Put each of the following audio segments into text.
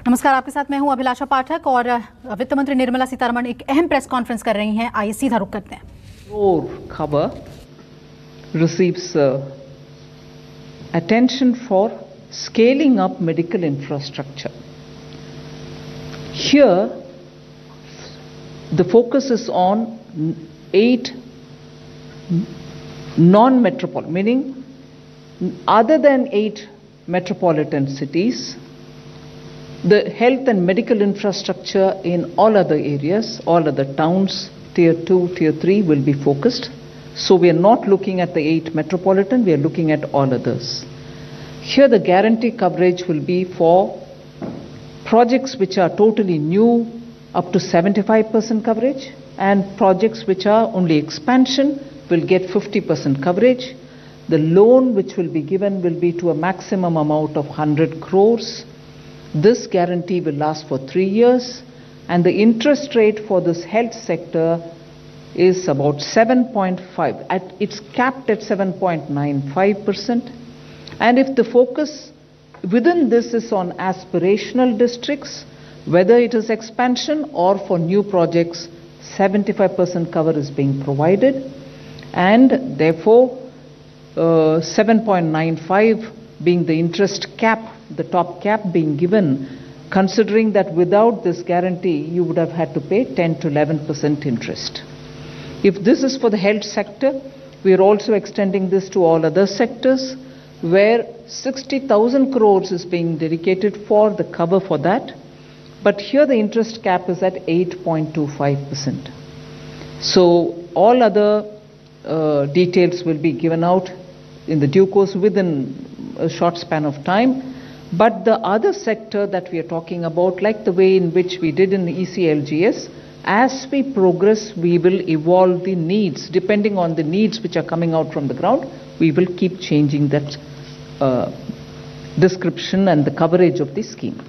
नमस्कार, आपके साथ मैं हूं अभिलाषा पाठक और वित्त मंत्री निर्मला सीतारमण एक अहम प्रेस कॉन्फ्रेंस कर रही हैं। आइए सीधा रुख करते हैं। Cover receives attention for scaling up medical infrastructure. Here, the focus is on 8 non-metropolitan, meaning other than 8 metropolitan cities, the health and medical infrastructure in all other areas, all other towns, tier 2, tier 3 will be focused. So we are not looking at the 8 metropolitan, we are looking at all others. Here the guarantee coverage will be for projects which are totally new up to 75% coverage, and projects which are only expansion will get 50% coverage. The loan which will be given will be to a maximum amount of 100 crores. This guarantee will last for 3 years, and the interest rate for this health sector is about 7.5. It's capped at 7.95%. And if the focus within this is on aspirational districts, whether it is expansion or for new projects, 75% cover is being provided, and therefore 7.95 being the interest cap, the top cap being given, considering that without this guarantee you would have had to pay 10 to 11% interest. If this is for the health sector, we are also extending this to all other sectors where 60,000 crores is being dedicated for the cover for that, but here the interest cap is at 8.25%. So all other details will be given out in the due course within a short span of time. But the other sector that we are talking about, like the way in which we did in the ECLGS, as we progress, we will evolve the needs. Depending on the needs which are coming out from the ground, we will keep changing that description and the coverage of the scheme.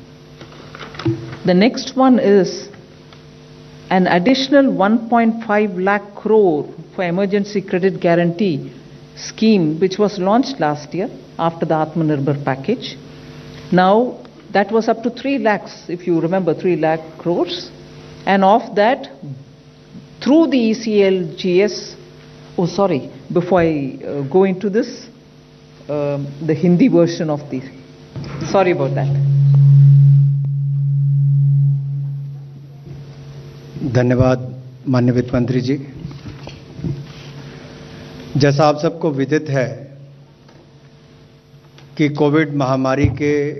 The next one is an additional 1.5 lakh crore for emergency credit guarantee scheme, which was launched last year after the Atmanirbhar package. Now, that was up to 3 lakhs, if you remember, 3 lakh crores. And of that, through the ECLGS, before I go into this, the Hindi version of the, sorry about that. धन्यवाद माननीय वित्त मंत्री जी। जैसा आप सबको विदित है कि कोविड महामारी के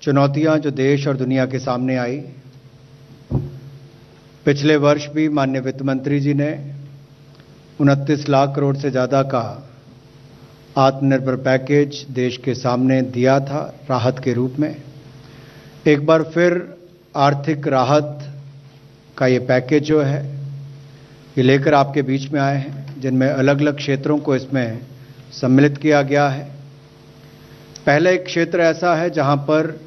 चुनौतियां जो देश और दुनिया के सामने आई, पिछले वर्ष भी माननीय वित्त मंत्री जी ने 29 लाख करोड़ से ज़्यादा का आत्मनिर्भर पैकेज देश के सामने दिया था राहत के रूप में। एक बार फिर आर्थिक राहत का ये पैकेज जो है ये लेकर आपके बीच में आए हैं, जिनमें अलग अलग क्षेत्रों को इसमें सम्मिलित किया गया है। पहला एक क्षेत्र ऐसा है जहां पर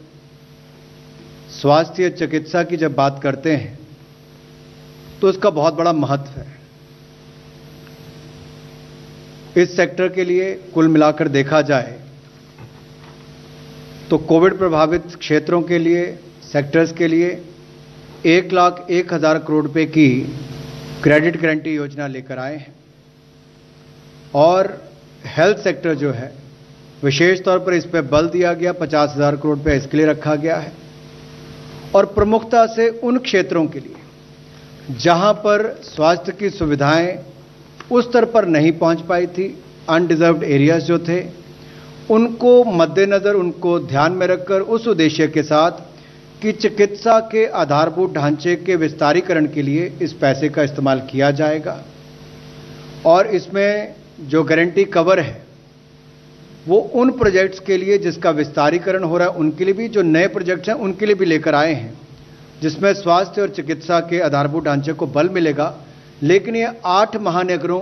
स्वास्थ्य चिकित्सा की जब बात करते हैं तो उसका बहुत बड़ा महत्व है। इस सेक्टर के लिए कुल मिलाकर देखा जाए तो कोविड प्रभावित क्षेत्रों के लिए, सेक्टर्स के लिए 1,01,000 करोड़ रुपए की क्रेडिट गारंटी योजना लेकर आए हैं। और हेल्थ सेक्टर जो है विशेष तौर पर इस पर बल दिया गया, 50,000 करोड़ रुपए इसके लिए रखा गया है। और प्रमुखता से उन क्षेत्रों के लिए जहां पर स्वास्थ्य की सुविधाएं उस स्तर पर नहीं पहुंच पाई थी, अनडिजर्व्ड एरियाज जो थे, उनको मद्देनजर, उनको ध्यान में रखकर उस उद्देश्य के साथ कि चिकित्सा के आधारभूत ढांचे के विस्तारीकरण के लिए इस पैसे का इस्तेमाल किया जाएगा। और इसमें जो गारंटी कवर है वो उन प्रोजेक्ट्स के लिए जिसका विस्तारीकरण हो रहा है उनके लिए भी, जो नए प्रोजेक्ट्स हैं उनके लिए भी लेकर आए हैं, जिसमें स्वास्थ्य और चिकित्सा के आधारभूत ढांचे को बल मिलेगा। लेकिन ये 8 महानगरों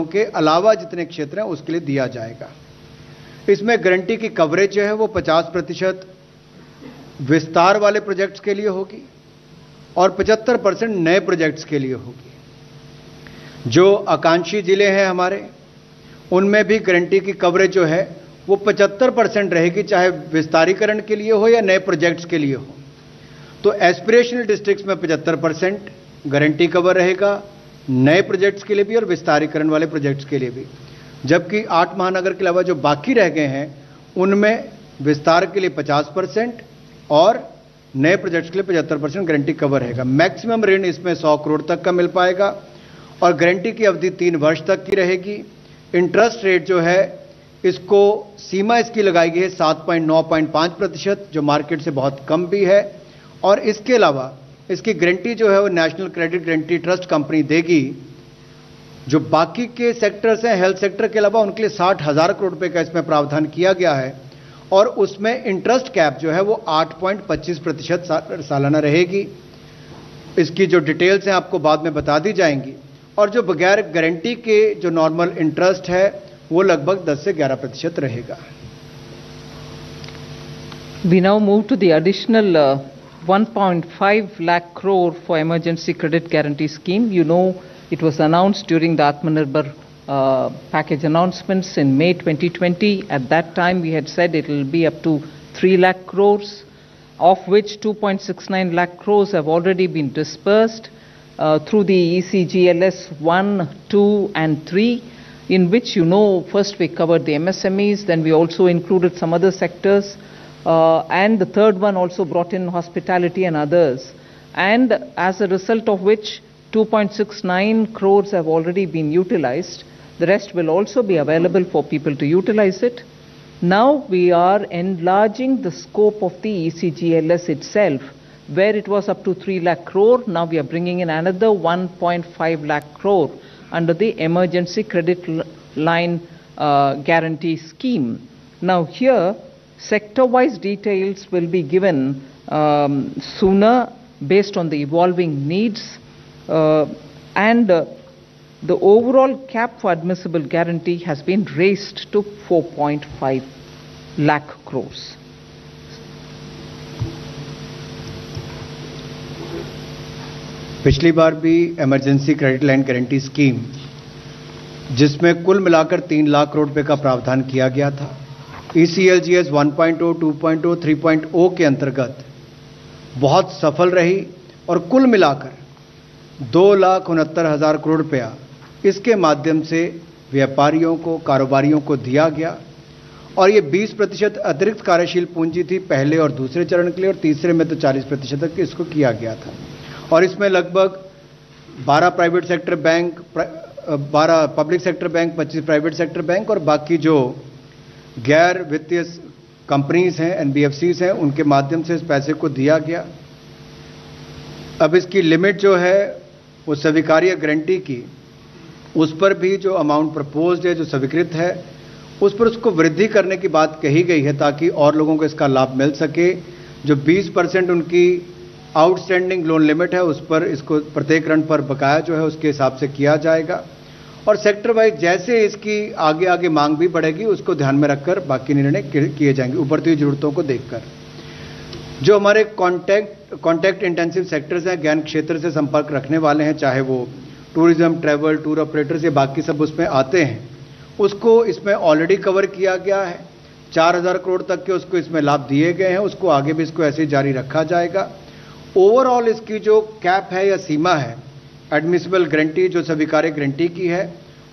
के अलावा जितने क्षेत्र हैं उसके लिए दिया जाएगा। इसमें गारंटी की कवरेज जो है वो 50% विस्तार वाले प्रोजेक्ट्स के लिए होगी और 75% नए प्रोजेक्ट्स के लिए होगी। जो आकांक्षी जिले हैं हमारे, उनमें भी गारंटी की कवरेज जो है वो 75% रहेगी, चाहे विस्तारीकरण के लिए हो या नए प्रोजेक्ट्स के लिए हो। तो एस्पिरेशनल डिस्ट्रिक्ट्स में 75% गारंटी कवर रहेगा, नए प्रोजेक्ट्स के लिए भी और विस्तारीकरण वाले प्रोजेक्ट्स के लिए भी। जबकि 8 महानगर के अलावा जो बाकी रह गए हैं उनमें विस्तार के लिए 50% और नए प्रोजेक्ट्स के लिए 75% गारंटी कवर रहेगा। मैक्सिमम ऋण इसमें 100 करोड़ तक का मिल पाएगा और गारंटी की अवधि 3 वर्ष तक की रहेगी। इंटरेस्ट रेट जो है इसको सीमा इसकी लगाई गई है 7.95%, जो मार्केट से बहुत कम भी है। और इसके अलावा इसकी गारंटी जो है वो national credit guarantee trust company देगी। जो बाकी के सेक्टर्स हैं हेल्थ सेक्टर के अलावा उनके लिए 60,000 करोड़ रुपए का इसमें प्रावधान किया गया है और उसमें इंटरेस्ट कैप जो है वो 8.25% सालाना रहेगी। इसकी जो डिटेल्स हैं आपको बाद में बता दी जाएंगी। और जो बगैर गारंटी के जो नॉर्मल इंटरेस्ट है वो लगभग 10 से 11% रहेगा। We now move to the additional 1.5 lakh crore for emergency credit guarantee scheme. You know, it was announced during the Atmanirbhar package announcements in May 2020. At that time, we had said it will be up to 3 lakh crores, of which 2.69 lakh crores have already been dispersed through the ECGLS 1, 2, and 3. In which, you know, first we covered the MSMEs, then we also included some other sectors, and the third one also brought in hospitality and others. And as a result of which, 2.69 crores have already been utilized. The rest will also be available for people to utilize it. Now we are enlarging the scope of the ECGLS itself, where it was up to 3 lakh crore. Now we are bringing in another 1.5 lakh crore under the emergency credit line guarantee scheme. Now here, sector-wise details will be given sooner based on the evolving needs, and the overall cap for admissible guarantee has been raised to 4.5 lakh crores. पिछली बार भी emergency credit line guarantee scheme जिसमें कुल मिलाकर 3 लाख करोड़ रुपए का प्रावधान किया गया था, ECLGS 1.0, 2.0, 3.0 के अंतर्गत बहुत सफल रही और कुल मिलाकर 2,69,000 करोड़ रुपया इसके माध्यम से व्यापारियों को, कारोबारियों को दिया गया। और ये 20% अतिरिक्त कार्यशील पूंजी थी पहले और दूसरे चरण के लिए, और तीसरे में तो 40% तक इसको किया गया था। और इसमें लगभग 12 private sector bank, 12 public sector bank, 25 private sector bank और बाकी जो गैर वित्तीय कंपनीज हैं, NBFCs हैं, उनके माध्यम से इस पैसे को दिया गया। अब इसकी लिमिट जो है वो स्वीकार्य गारंटी की, उस पर भी जो अमाउंट प्रपोज्ड है, जो स्वीकृत है, उस पर उसको वृद्धि करने की बात कही गई है ताकि और लोगों को इसका लाभ मिल सके। जो 20% उनकी आउटस्टैंडिंग लोन लिमिट है उस पर इसको प्रत्येक ऋण पर बकाया जो है उसके हिसाब से किया जाएगा। और सेक्टर वाइज जैसे इसकी आगे आगे मांग भी बढ़ेगी उसको ध्यान में रखकर बाकी निर्णय किए जाएंगे उभरती हुई जरूरतों को देखकर। जो हमारे कॉन्टैक्ट इंटेंसिव सेक्टर्स हैं, ज्ञान क्षेत्र से संपर्क रखने वाले हैं, चाहे वो टूरिज्म, ट्रैवल, टूर ऑपरेटर्स ये बाकी सब उसमें आते हैं, उसको इसमें ऑलरेडी कवर किया गया है। 4,000 करोड़ तक के उसको इसमें लाभ दिए गए हैं, उसको आगे भी इसको ऐसे ही जारी रखा जाएगा। ओवरऑल इसकी जो कैप है या सीमा है एडमिसिबल गारंटी जो स्वीकार्य गारंटी की है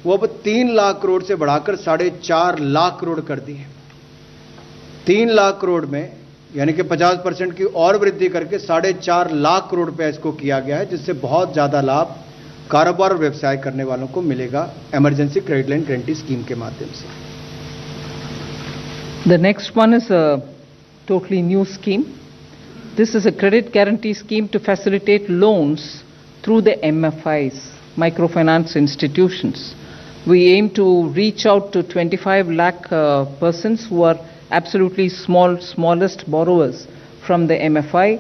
वो अब 3 लाख करोड़ से बढ़ाकर 4.5 लाख करोड़ कर दी है। 3 लाख करोड़ में यानी कि 50% की और वृद्धि करके 4.5 लाख करोड़ रुपया इसको किया गया है, जिससे बहुत ज्यादा लाभ कारोबार और व्यवसाय करने वालों को मिलेगा emergency credit line guarantee scheme के माध्यम से। The next one is a totally new scheme. This is a credit guarantee scheme to facilitate loans through the MFIs, microfinance institutions. We aim to reach out to 25 lakh persons who are absolutely smallest borrowers from the MFI,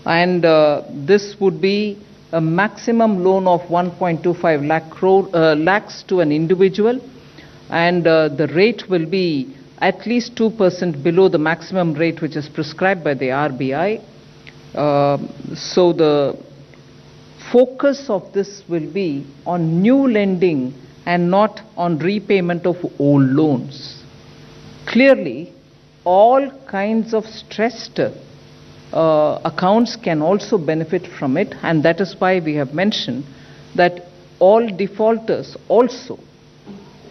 and this would be a maximum loan of 1.25 lakhs to an individual, and the rate will be at least 2% below the maximum rate which is prescribed by the RBI. So the focus of this will be on new lending and not on repayment of old loans. clearly all kinds of stressed accounts can also benefit from it, and that is why we have mentioned that all defaulters also,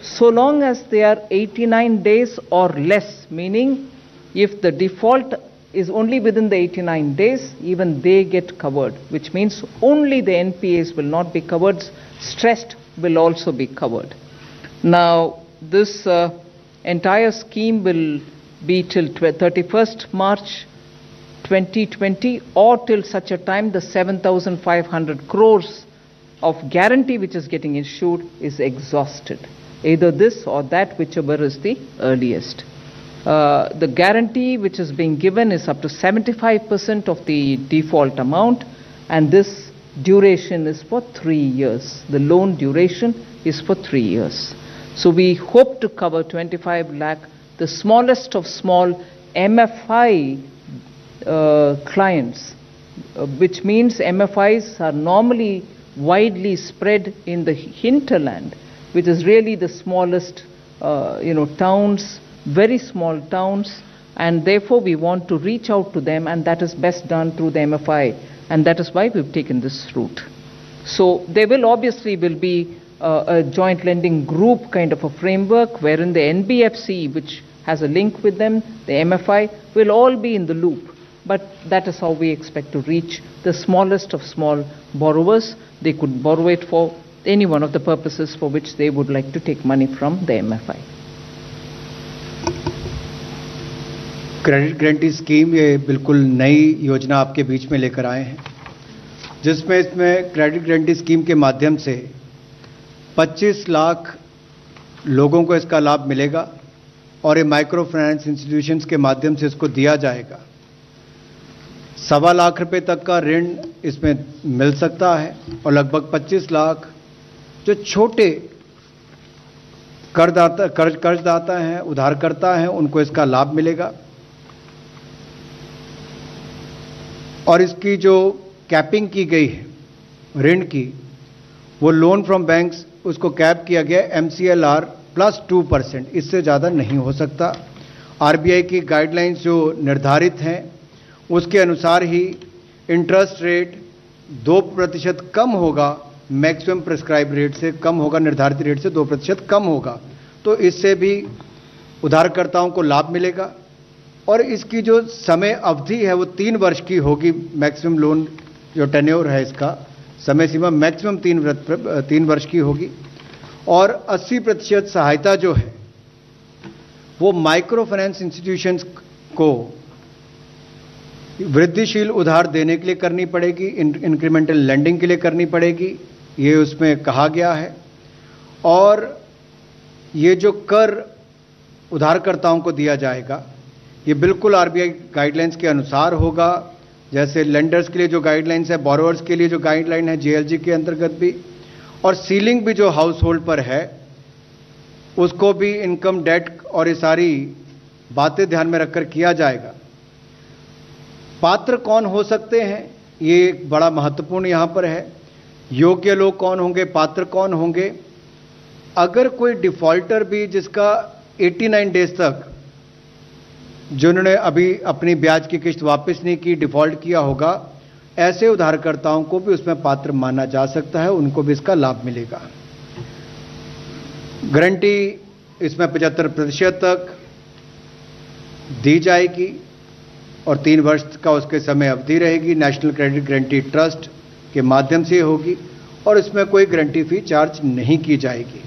so long as they are 89 days or less, meaning if the default is only within the 89 days, even they get covered, which means only the NPAs will not be covered, stressed will also be covered. Now, this entire scheme will be till 31st March 2020 or till such a time the 7,500 crores of guarantee which is getting issued is exhausted. Either this or that, whichever is the earliest. The guarantee which is being given is up to 75% of the default amount, and this duration is for 3 years. The loan duration is for 3 years. So we hope to cover 25 lakh, the smallest of small MFI clients, which means MFIs are normally widely spread in the hinterland, which is really the smallest, towns, very small towns, and therefore we want to reach out to them, and that is best done through the MFI, and that is why we've taken this route. So there will obviously be a joint lending group kind of a framework wherein the NBFC, which has a link with them, the MFI, will all be in the loop. But that is how we expect to reach the smallest of small borrowers. They could borrow it for any one of the purposes for which they would like to take money from the MFI. Credit guarantee scheme ये बिल्कुल नई योजना आपके बीच में लेकर आए हैं, जिसमें इसमें क्रेडिट गारंटी स्कीम के माध्यम से 25 लाख लोगों को इसका लाभ मिलेगा और ये माइक्रो फाइनेंस इंस्टीट्यूशंस के माध्यम से इसको दिया जाएगा। 1.25 लाख रुपए तक का ऋण इसमें मिल सकता है और लगभग 25 लाख जो छोटे कर्जदाता हैं, उधारकर्ता हैं, उनको इसका लाभ मिलेगा। और इसकी जो कैपिंग की गई है ऋण की, वो लोन फ्रॉम बैंक्स, उसको कैप किया गया MCLR प्लस 2%, इससे ज़्यादा नहीं हो सकता। RBI की गाइडलाइंस जो निर्धारित हैं उसके अनुसार ही इंटरेस्ट रेट 2% कम होगा, मैक्सिमम प्रिस्क्राइब रेट से कम होगा, निर्धारित रेट से 2% कम होगा, तो इससे भी उधारकर्ताओं को लाभ मिलेगा। और इसकी जो समय अवधि है वो 3 वर्ष की होगी। मैक्सिमम लोन जो टेन्योर है इसका समय सीमा मैक्सिमम 3 वर्ष की होगी। और 80% सहायता जो है वो माइक्रो फाइनेंस इंस्टीट्यूशंस को वृद्धिशील उधार देने के लिए करनी पड़ेगी, इंक्रीमेंटल लेंडिंग के लिए करनी पड़ेगी, ये उसमें कहा गया है। और ये जो कर उधारकर्ताओं को दिया जाएगा ये बिल्कुल RBI गाइडलाइंस के अनुसार होगा। जैसे लेंडर्स के लिए जो गाइडलाइंस है, बोरोवर्स के लिए जो गाइडलाइन है JLG के अंतर्गत भी, और सीलिंग भी जो हाउस होल्ड पर है उसको भी इनकम, डेट और ये सारी बातें ध्यान में रखकर किया जाएगा। पात्र कौन हो सकते हैं ये एक बड़ा महत्वपूर्ण यहाँ पर है। योग्य लोग कौन होंगे, पात्र कौन होंगे। अगर कोई डिफॉल्टर भी जिसका 89 डेज तक जिन्होंने अभी अपनी ब्याज की किस्त वापस नहीं की, डिफॉल्ट किया होगा, ऐसे उधारकर्ताओं को भी उसमें पात्र माना जा सकता है, उनको भी इसका लाभ मिलेगा। गारंटी इसमें 75% तक दी जाएगी और 3 वर्ष का उसके समय अवधि रहेगी। नेशनल क्रेडिट गारंटी ट्रस्ट के माध्यम से होगी और इसमें कोई गारंटी फी चार्ज नहीं की जाएगी।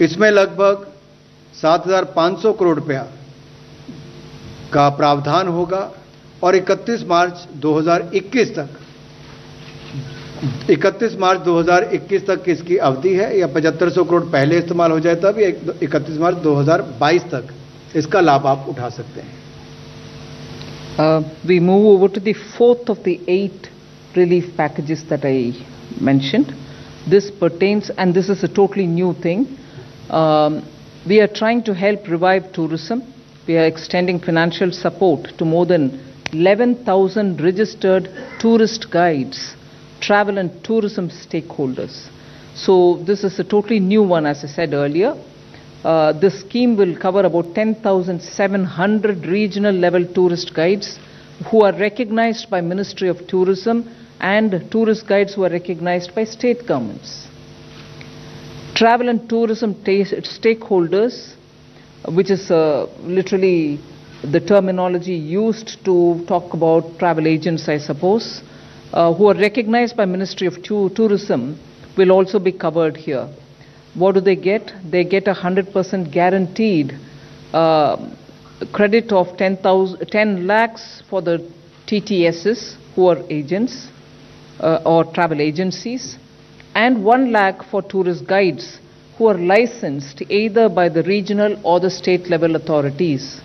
इसमें लगभग 7,500 करोड़ रुपया का प्रावधान होगा और 31 मार्च 2021 तक इसकी अवधि है। या 7500 करोड़ पहले इस्तेमाल हो जाए तब, या 31 मार्च 2022 तक इसका लाभ आप उठा सकते हैं। We move over to the 4th of the 8 relief packages that I mentioned. This pertains, and this is a totally new thing. We are trying to help revive tourism. We are extending financial support to more than 11,000 registered tourist guides, travel and tourism stakeholders. So this is a totally new one, as I said earlier. This scheme will cover about 10,700 regional level tourist guides who are recognized by Ministry of Tourism and tourist guides who are recognized by state governments. Travel and tourism stakeholders, which is literally the terminology used to talk about travel agents, I suppose, who are recognized by Ministry of Tourism, will also be covered here. What do they get? They get 100% guaranteed credit of 10 lakhs for the TTSs who are agents or travel agencies, and 1 lakh for tourist guides who are licensed either by the regional or the state level authorities.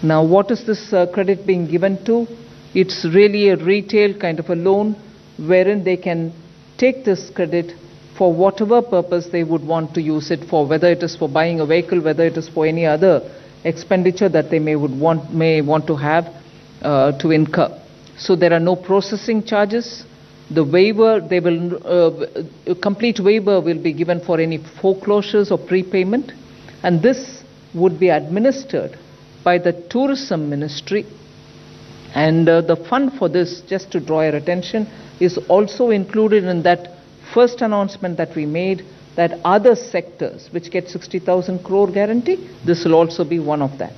Now, what is this credit being given to? It's really a retail kind of a loan wherein they can take this credit for whatever purpose they would want to use it for, whether it is for buying a vehicle, whether it is for any other expenditure that they may want to have to incur. So there are no processing charges. The waiver, a complete waiver will be given for any foreclosures or prepayment, and this would be administered by the Tourism Ministry. And the fund for this, just to draw your attention, is also included in that first announcement that we made, that other sectors which get 60,000 crore guarantee, this will also be one of that.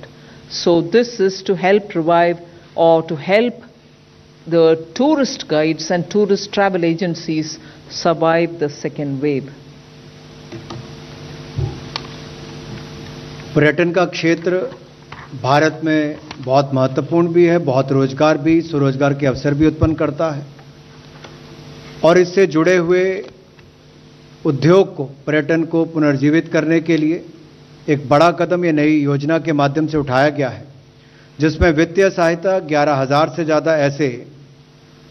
So this is to help revive or to help the tourist guides and tourist travel agencies survive the second wave. पर्यटन का क्षेत्र भारत में बहुत महत्वपूर्ण भी है, बहुत रोजगार भी, स्वरोजगार के अवसर भी उत्पन्न करता है, और इससे जुड़े हुए उद्योग को, पर्यटन को पुनर्जीवित करने के लिए एक बड़ा कदम ये नई योजना के माध्यम से उठाया गया है, जिसमें वित्तीय सहायता 11,000 से ज़्यादा ऐसे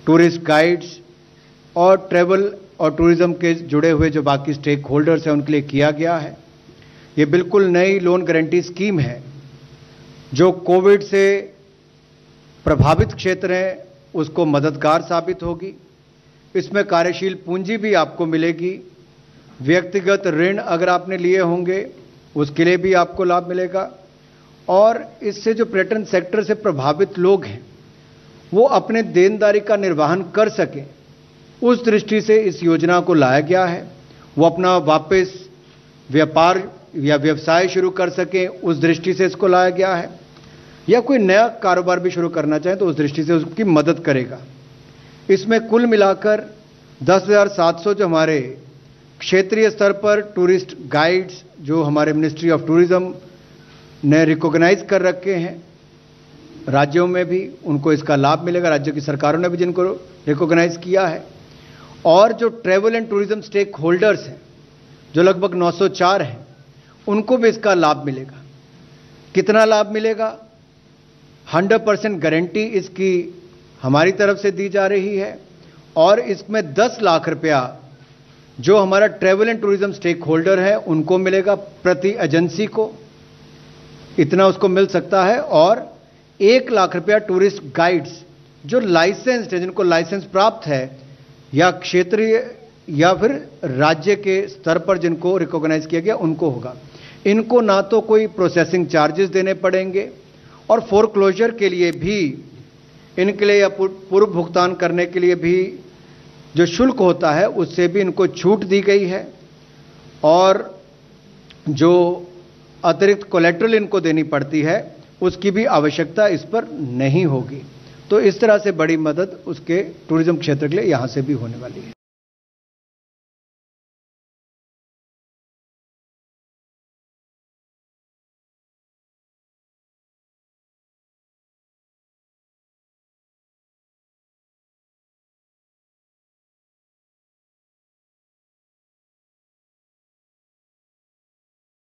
टूरिस्ट गाइड्स और ट्रैवल और टूरिज्म के जुड़े हुए जो बाकी स्टेक होल्डर्स हैं उनके लिए किया गया है। ये बिल्कुल नई लोन गारंटी स्कीम है जो कोविड से प्रभावित क्षेत्र हैं उसको मददगार साबित होगी। इसमें कार्यशील पूंजी भी आपको मिलेगी, व्यक्तिगत ऋण अगर आपने लिए होंगे उसके लिए भी आपको लाभ मिलेगा, और इससे जो पर्यटन सेक्टर से प्रभावित लोग हैं वो अपने देनदारी का निर्वहन कर सकें, उस दृष्टि से इस योजना को लाया गया है। वो अपना वापस व्यापार या व्यवसाय शुरू कर सकें, उस दृष्टि से इसको लाया गया है, या कोई नया कारोबार भी शुरू करना चाहे तो उस दृष्टि से उसकी मदद करेगा। इसमें कुल मिलाकर 10,700 जो हमारे क्षेत्रीय स्तर पर टूरिस्ट गाइड्स जो हमारे मिनिस्ट्री ऑफ टूरिज्म ने रिकॉग्नाइज कर रखे हैं, राज्यों में भी उनको इसका लाभ मिलेगा, राज्यों की सरकारों ने भी जिनको रिकॉग्नाइज किया है, और जो travel and tourism stakeholders हैं जो लगभग 904 हैं उनको भी इसका लाभ मिलेगा। कितना लाभ मिलेगा? 100% गारंटी इसकी हमारी तरफ से दी जा रही है, और इसमें 10 लाख रुपया जो हमारा travel and tourism stakeholder है उनको मिलेगा, प्रति एजेंसी को इतना उसको मिल सकता है, और 1 लाख रुपया टूरिस्ट गाइड्स जो लाइसेंस्ड है, जिनको लाइसेंस प्राप्त है या क्षेत्रीय या फिर राज्य के स्तर पर जिनको रिकॉग्नाइज किया गया उनको होगा। इनको ना तो कोई प्रोसेसिंग चार्जेस देने पड़ेंगे, और फोरक्लोजर के लिए भी इनके लिए या पूर्व भुगतान करने के लिए भी जो शुल्क होता है उससे भी इनको छूट दी गई है, और जो अतिरिक्त कोलेट्रल इनको देनी पड़ती है उसकी भी आवश्यकता इस पर नहीं होगी। तो इस तरह से बड़ी मदद उसके टूरिज्म क्षेत्र के लिए यहां से भी होने वाली है।